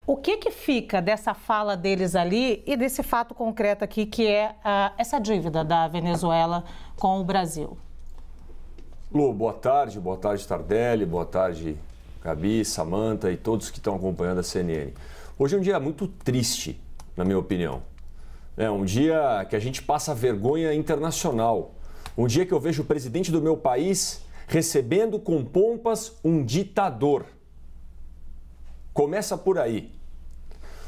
O que fica dessa fala deles ali e desse fato concreto aqui, que é essa dívida da Venezuela com o Brasil? Lu, boa tarde Tardelli, boa tarde Gabi, Samantha e todos que estão acompanhando a CNN. Hoje é um dia muito triste, na minha opinião. É um dia que a gente passa vergonha internacional. Um dia que eu vejo o presidente do meu país recebendo com pompas um ditador. Começa por aí.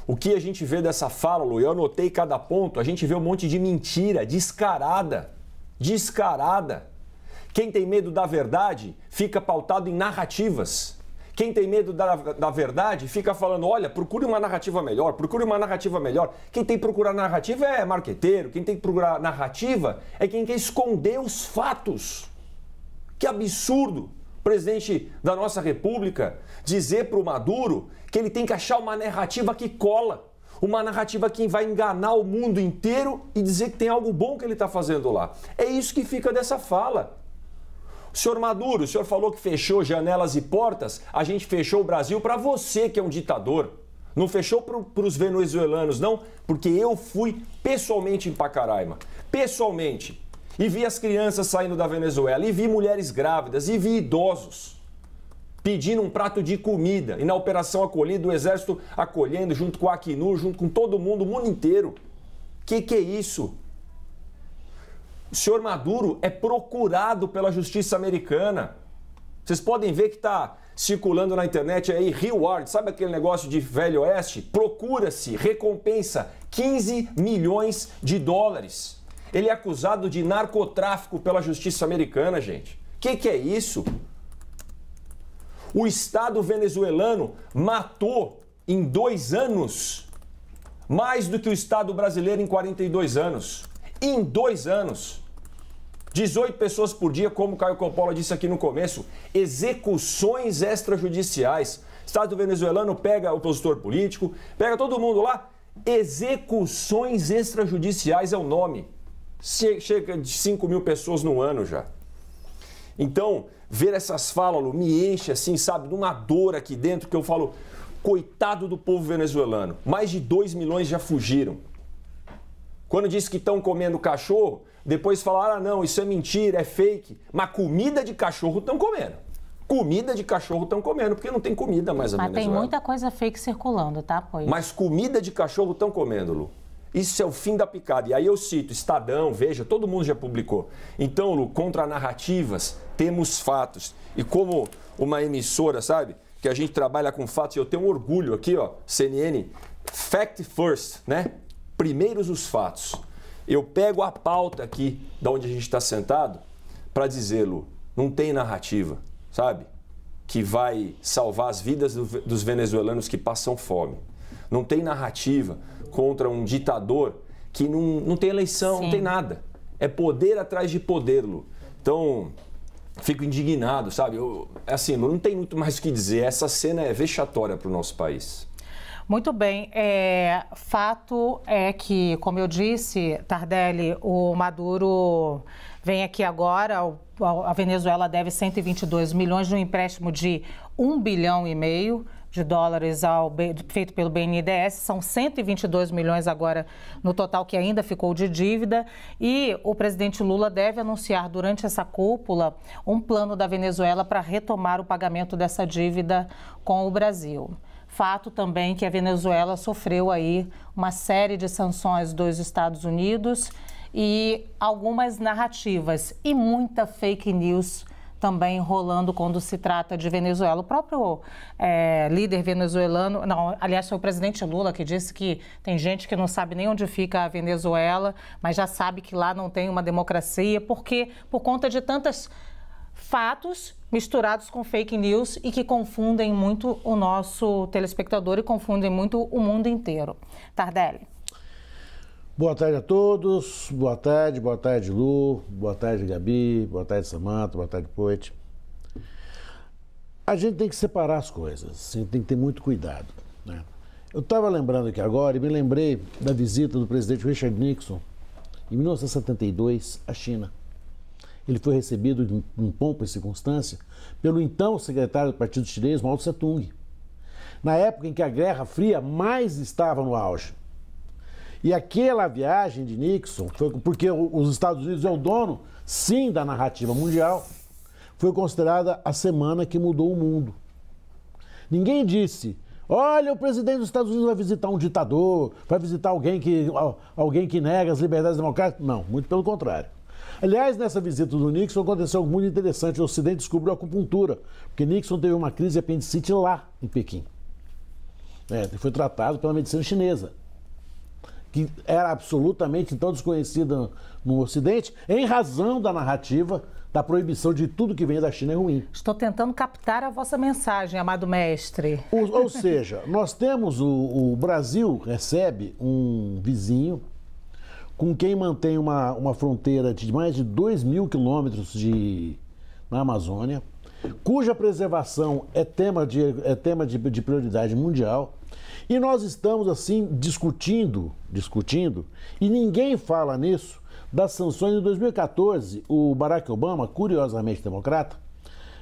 O que a gente vê dessa fala, Lu, eu anotei cada ponto, a gente vê um monte de mentira, descarada. Quem tem medo da verdade fica pautado em narrativas. Quem tem medo da verdade fica falando, olha, procure uma narrativa melhor. Quem tem que procurar narrativa é marqueteiro, quem tem que procurar narrativa é quem quer esconder os fatos. Que absurdo! O presidente da nossa república dizer para o Maduro que ele tem que achar uma narrativa que cola, uma narrativa que vai enganar o mundo inteiro e dizer que tem algo bom que ele está fazendo lá. É isso que fica dessa fala. O senhor Maduro, o senhor falou que fechou janelas e portas, a gente fechou o Brasil para você que é um ditador. Não fechou para os venezuelanos, não, porque eu fui pessoalmente em Pacaraima, pessoalmente. E vi as crianças saindo da Venezuela, e vi mulheres grávidas, e vi idosos pedindo um prato de comida. E na Operação Acolhida, o Exército acolhendo, junto com a Acnur, junto com todo mundo, o mundo inteiro. Que é isso? O senhor Maduro é procurado pela justiça americana. Vocês podem ver que está circulando na internet aí, reward, sabe aquele negócio de Velho Oeste? Procura-se, recompensa, 15 milhões de dólares. Ele é acusado de narcotráfico pela justiça americana, gente. Que é isso? O Estado venezuelano matou em 2 anos mais do que o Estado brasileiro em 42 anos. Em 2 anos. 18 pessoas por dia, como o Caio Coppola disse aqui no começo. Execuções extrajudiciais. O Estado venezuelano pega o opositor político, pega todo mundo lá. Execuções extrajudiciais é o nome. Chega de 5 mil pessoas no ano já. Então, ver essas falas, Lu, me enche assim, sabe, de uma dor aqui dentro que eu falo, coitado do povo venezuelano. Mais de 2 milhões já fugiram. Quando diz que estão comendo cachorro, depois falaram, não, isso é mentira, é fake. Mas comida de cachorro estão comendo. Comida de cachorro estão comendo, porque não tem comida mais na Venezuela. Mas tem muita coisa fake circulando, tá, pois? Mas comida de cachorro estão comendo, Lu. Isso é o fim da picada. E aí eu cito Estadão, Veja, todo mundo já publicou. Então, Lu, contra narrativas, temos fatos. E como uma emissora, sabe, que a gente trabalha com fatos, e eu tenho um orgulho aqui, ó, CNN, fact first, né? Primeiros os fatos. Eu pego a pauta aqui, da onde a gente está sentado, para dizer, Lu, não tem narrativa, sabe, que vai salvar as vidas dos venezuelanos que passam fome. Não tem narrativa contra um ditador que não tem eleição, Sim. Não tem nada. É poder atrás de poder, Lu. Então, fico indignado, sabe? Assim, não tem muito mais o que dizer. Essa cena é vexatória para o nosso país. Muito bem. Fato é que, como eu disse, Tardelli, o Maduro vem aqui agora, a Venezuela deve 122 milhões de um empréstimo de 1,5 bilhão de dólares feito pelo BNDES, são 122 milhões agora no total que ainda ficou de dívida, e o presidente Lula deve anunciar durante essa cúpula um plano da Venezuela para retomar o pagamento dessa dívida com o Brasil. Fato também que a Venezuela sofreu aí uma série de sanções dos Estados Unidos e algumas narrativas e muita fake news também rolando quando se trata de Venezuela. O próprio líder venezuelano, não, aliás, foi o presidente Lula que disse que tem gente que não sabe nem onde fica a Venezuela, mas já sabe que lá não tem uma democracia, porque por conta de tantos fatos misturados com fake news e que confundem muito o nosso telespectador e confundem muito o mundo inteiro. Tardelli. Boa tarde a todos, boa tarde Lu, boa tarde Gabi, boa tarde Samantha, boa tarde Poit. A gente tem que separar as coisas, a gente tem que ter muito cuidado, né? Eu estava lembrando aqui agora e me lembrei da visita do presidente Richard Nixon em 1972 à China. Ele foi recebido em pompa e circunstância pelo então secretário do Partido Chinês, Mao Tse-tung. na época em que a Guerra Fria mais estava no auge. E aquela viagem de Nixon, foi porque os Estados Unidos é o dono, sim, da narrativa mundial, foi considerada a semana que mudou o mundo. Ninguém disse, olha, o presidente dos Estados Unidos vai visitar um ditador, vai visitar alguém que nega as liberdades democráticas. Não, muito pelo contrário. Aliás, nessa visita do Nixon aconteceu algo muito interessante. O Ocidente descobriu a acupuntura, porque Nixon teve uma crise de apendicite lá em Pequim. Foi tratado pela medicina chinesa, que era absolutamente então desconhecida no Ocidente, em razão da narrativa da proibição de tudo que vem da China é ruim. Estou tentando captar a vossa mensagem, amado mestre. Ou seja, nós temos, o Brasil recebe um vizinho com quem mantém uma fronteira de mais de 2.000 quilômetros na Amazônia, cuja preservação é tema de prioridade mundial, e nós estamos, assim, discutindo, e ninguém fala nisso, das sanções. Em 2014, o Barack Obama, curiosamente democrata,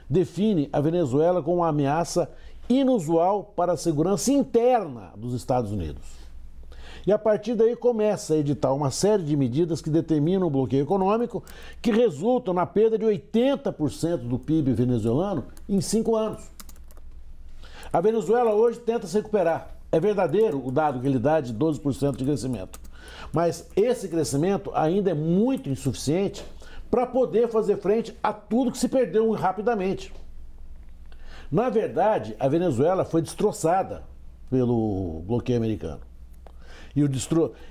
define a Venezuela como uma ameaça inusual para a segurança interna dos Estados Unidos. E a partir daí começa a editar uma série de medidas que determinam o bloqueio econômico, que resultam na perda de 80% do PIB venezuelano em 5 anos. A Venezuela hoje tenta se recuperar. É verdadeiro o dado que ele dá de 12% de crescimento. Mas esse crescimento ainda é muito insuficiente para poder fazer frente a tudo que se perdeu rapidamente. Na verdade, a Venezuela foi destroçada pelo bloqueio americano.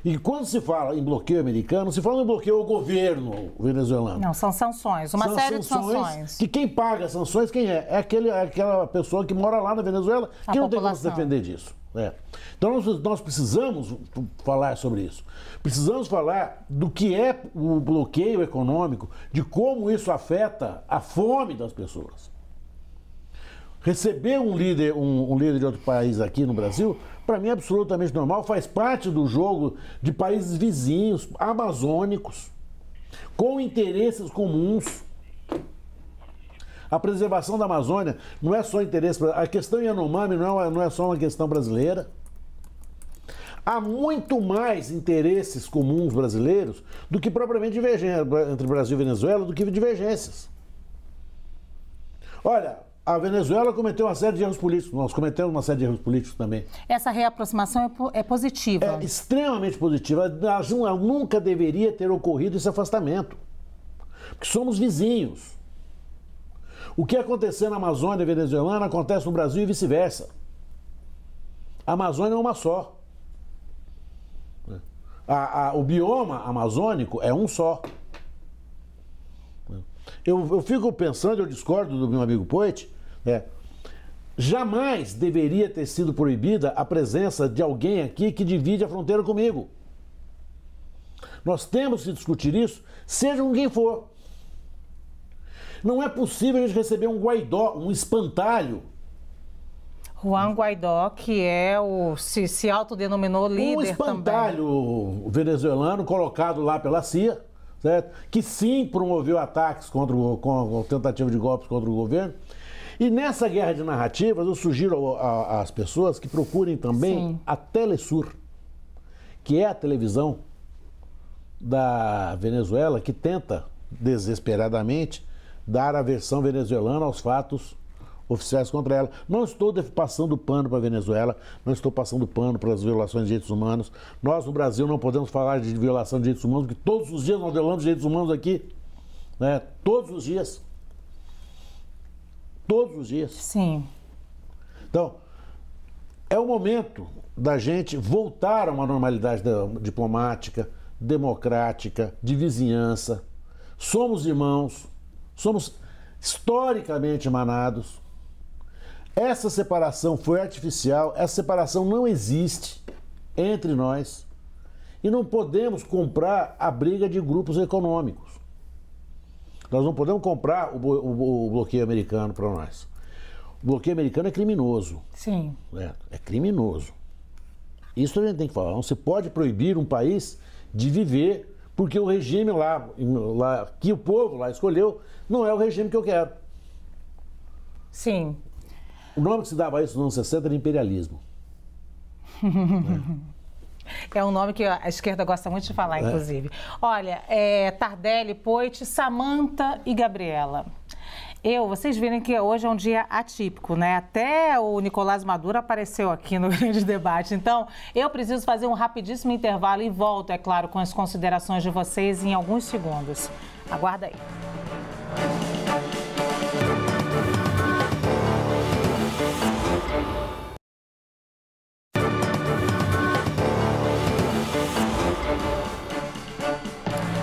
E quando se fala em bloqueio americano, se fala em bloqueio ao governo venezuelano. Não, são sanções, uma série de sanções. Que quem paga as sanções, quem é? É aquela pessoa que mora lá na Venezuela, que não tem como se defender disso. Então nós precisamos falar sobre isso. Precisamos falar do que é o bloqueio econômico, de como isso afeta a fome das pessoas. Receber um líder de outro país aqui no Brasil, para mim é absolutamente normal, faz parte do jogo de países vizinhos, amazônicos, com interesses comuns. A preservação da Amazônia não é só interesse... A questão Yanomami não é só uma questão brasileira. Há muito mais interesses comuns brasileiros do que propriamente divergências entre Brasil e Venezuela, do que divergências. Olha, a Venezuela cometeu uma série de erros políticos, nós cometemos uma série de erros políticos também. Essa reaproximação é positiva. É extremamente positiva. Nunca deveria ter ocorrido esse afastamento, porque somos vizinhos. O que acontecer na Amazônia venezuelana acontece no Brasil e vice-versa. A Amazônia é uma só. O bioma amazônico é um só. Eu fico pensando, eu discordo do meu amigo Poit, jamais deveria ter sido proibida a presença de alguém aqui que divide a fronteira comigo. Nós temos que discutir isso, seja com quem for. Não é possível a gente receber um Guaidó, um espantalho. Juan Guaidó, que se autodenominou líder também. Um espantalho venezuelano colocado lá pela CIA, certo? Que sim promoveu ataques com tentativa de golpes contra o governo. E nessa guerra de narrativas, eu sugiro às pessoas que procurem também a Telesur, que é a televisão da Venezuela, que tenta desesperadamente dar a versão venezuelana aos fatos oficiais contra ela. Não estou passando pano para a Venezuela, não estou passando pano para as violações de direitos humanos. Nós, no Brasil, não podemos falar de violação de direitos humanos, porque todos os dias nós violamos direitos humanos aqui. Todos os dias. Todos os dias. Sim. Então, é o momento da gente voltar a uma normalidade diplomática, democrática, de vizinhança. Somos irmãos, somos historicamente emanados. Essa separação foi artificial, essa separação não existe entre nós e não podemos comprar a briga de grupos econômicos. Nós não podemos comprar o bloqueio americano para nós. O bloqueio americano é criminoso. Sim. É criminoso. Isso a gente tem que falar. Não se pode proibir um país de viver porque o regime lá que o povo lá escolheu não é o regime que eu quero. Sim. O nome que se dava a isso nos anos 60 era imperialismo. É um nome que a esquerda gosta muito de falar, inclusive. Olha, Tardelli, Poit, Samantha e Gabriela. Vocês viram que hoje é um dia atípico, né? Até o Nicolás Maduro apareceu aqui no grande debate. Então, eu preciso fazer um rapidíssimo intervalo e volto, é claro, com as considerações de vocês em alguns segundos. Aguarda aí.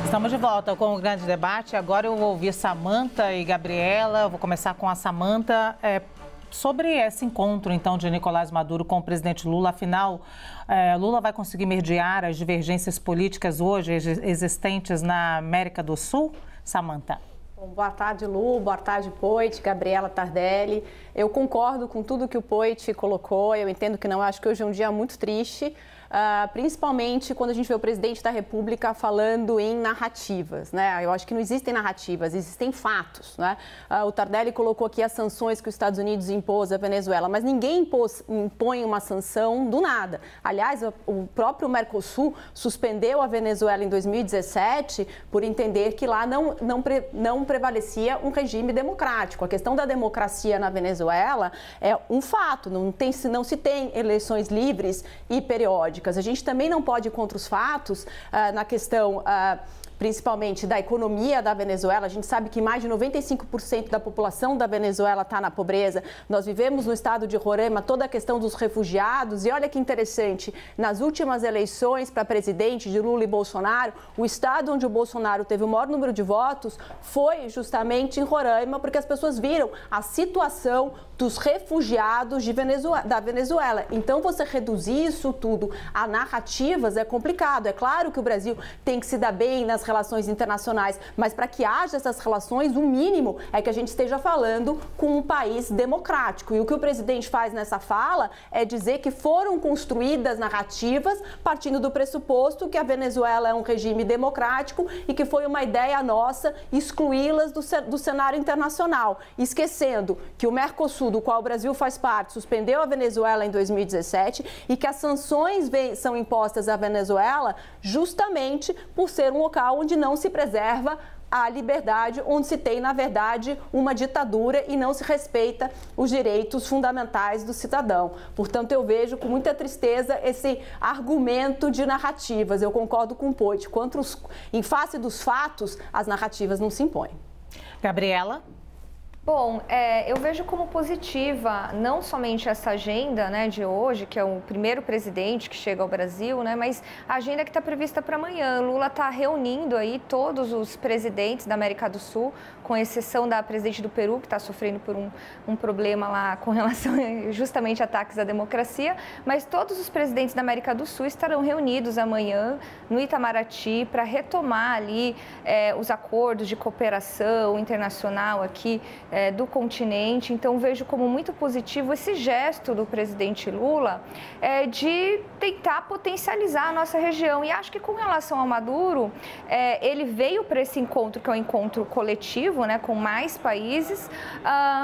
Estamos de volta com o grande debate. Agora eu vou ouvir Samantha e Gabriela. Eu vou começar com a Samantha sobre esse encontro, então, de Nicolás Maduro com o presidente Lula. Afinal, Lula vai conseguir mediar as divergências políticas hoje existentes na América do Sul? Samantha. Bom, boa tarde, Lu. Boa tarde, Poit, Gabriela, Tardelli. Eu concordo com tudo que o Poit colocou. Eu entendo que não. Acho que hoje é um dia muito triste. Principalmente quando a gente vê o presidente da República falando em narrativas, né? Eu acho que não existem narrativas, existem fatos, né? O Tardelli colocou aqui as sanções que os Estados Unidos impôs à Venezuela, mas ninguém impõe uma sanção do nada. Aliás, o próprio Mercosul suspendeu a Venezuela em 2017 por entender que lá não prevalecia um regime democrático. A questão da democracia na Venezuela é um fato, não se tem eleições livres e periódicas. A gente também não pode ir contra os fatos na questão, principalmente da economia da Venezuela. A gente sabe que mais de 95% da população da Venezuela está na pobreza. Nós vivemos no estado de Roraima toda a questão dos refugiados. E olha que interessante, nas últimas eleições para presidente de Lula e Bolsonaro, o estado onde o Bolsonaro teve o maior número de votos foi justamente em Roraima, porque as pessoas viram a situação dos refugiados da Venezuela. Então, você reduzir isso tudo a narrativas é complicado. É claro que o Brasil tem que se dar bem nas relações internacionais, mas para que haja essas relações, o mínimo é que a gente esteja falando com um país democrático. E o que o presidente faz nessa fala é dizer que foram construídas narrativas partindo do pressuposto que a Venezuela é um regime democrático e que foi uma ideia nossa excluí-las do cenário internacional, esquecendo que o Mercosul, do qual o Brasil faz parte, suspendeu a Venezuela em 2017 e que as sanções são impostas à Venezuela justamente por ser um local onde não se preserva a liberdade, onde se tem, na verdade, uma ditadura e não se respeita os direitos fundamentais do cidadão. Portanto, eu vejo com muita tristeza esse argumento de narrativas. Eu concordo com o Poit. Em face dos fatos, as narrativas não se impõem. Gabriela? Bom, eu vejo como positiva não somente essa agenda, né, de hoje, que é o primeiro presidente que chega ao Brasil, né, mas a agenda que está prevista para amanhã. Lula está reunindo aí todos os presidentes da América do Sul, com exceção da presidente do Peru, que está sofrendo por um problema lá com relação justamente a ataques à democracia, mas todos os presidentes da América do Sul estarão reunidos amanhã no Itamaraty para retomar ali os acordos de cooperação internacional aqui do continente. Então, vejo como muito positivo esse gesto do presidente Lula de tentar potencializar a nossa região. E acho que com relação ao Maduro, ele veio para esse encontro, que é um encontro coletivo, né, com mais países,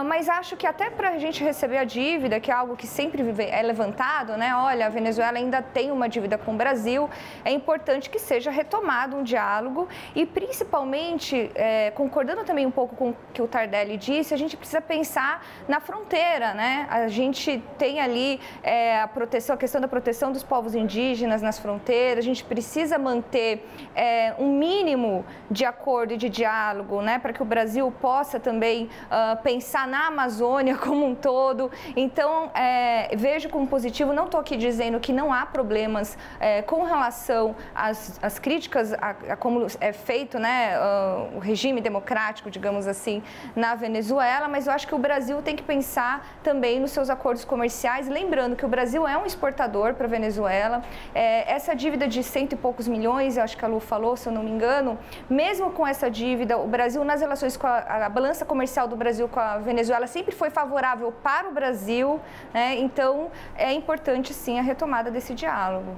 mas acho que até para a gente receber a dívida, que é algo que sempre é levantado, né, olha, a Venezuela ainda tem uma dívida com o Brasil, é importante que seja retomado um diálogo e, principalmente, concordando também um pouco com o que o Tardelli disse, a gente precisa pensar na fronteira, né? A gente tem ali a questão da proteção dos povos indígenas nas fronteiras, a gente precisa manter um mínimo de acordo e de diálogo, né? Para que o Brasil possa também pensar na Amazônia como um todo. Então, vejo como positivo, não estou aqui dizendo que não há problemas com relação às críticas a como é feito, né, o regime democrático, digamos assim, na Venezuela, mas eu acho que o Brasil tem que pensar também nos seus acordos comerciais, lembrando que o Brasil é um exportador para a Venezuela. Essa dívida de 100 e poucos milhões, eu acho que a Lu falou, se eu não me engano, mesmo com essa dívida, o Brasil, nas relações com a balança comercial do Brasil com a Venezuela, sempre foi favorável para o Brasil, né? Então, é importante, sim, a retomada desse diálogo.